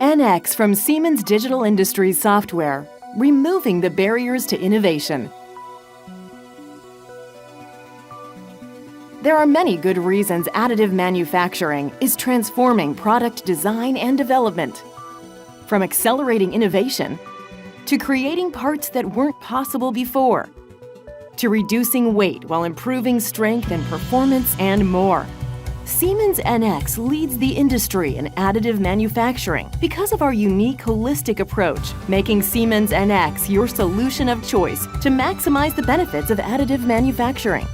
NX from Siemens Digital Industries Software, removing the barriers to innovation. There are many good reasons additive manufacturing is transforming product design and development. From accelerating innovation, to creating parts that weren't possible before, to reducing weight while improving strength and performance and more. Siemens NX leads the industry in additive manufacturing because of our unique holistic approach, making Siemens NX your solution of choice to maximize the benefits of additive manufacturing.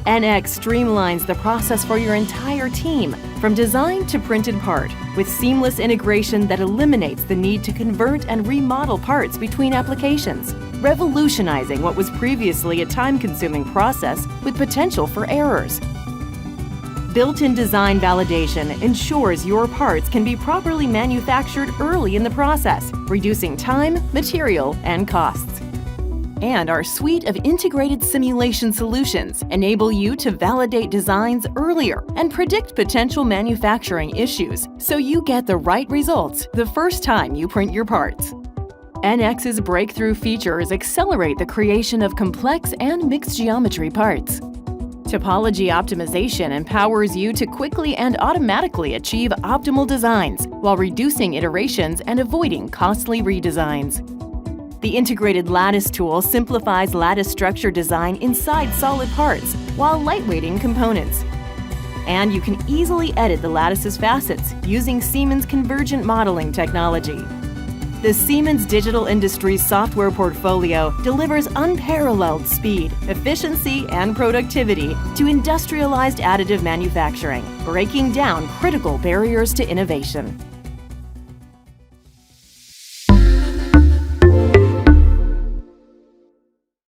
NX streamlines the process for your entire team, from design to printed part, with seamless integration that eliminates the need to convert and remodel parts between applications, revolutionizing what was previously a time-consuming process with potential for errors. Built-in design validation ensures your parts can be properly manufactured early in the process, reducing time, material, and costs. And our suite of integrated simulation solutions enable you to validate designs earlier and predict potential manufacturing issues so you get the right results the first time you print your parts. NX's breakthrough features accelerate the creation of complex and mixed geometry parts. Topology optimization empowers you to quickly and automatically achieve optimal designs while reducing iterations and avoiding costly redesigns. The integrated lattice tool simplifies lattice structure design inside solid parts while lightweighting components. And you can easily edit the lattice's facets using Siemens convergent modeling technology. The Siemens Digital Industries software portfolio delivers unparalleled speed, efficiency, and productivity to industrialized additive manufacturing, breaking down critical barriers to innovation.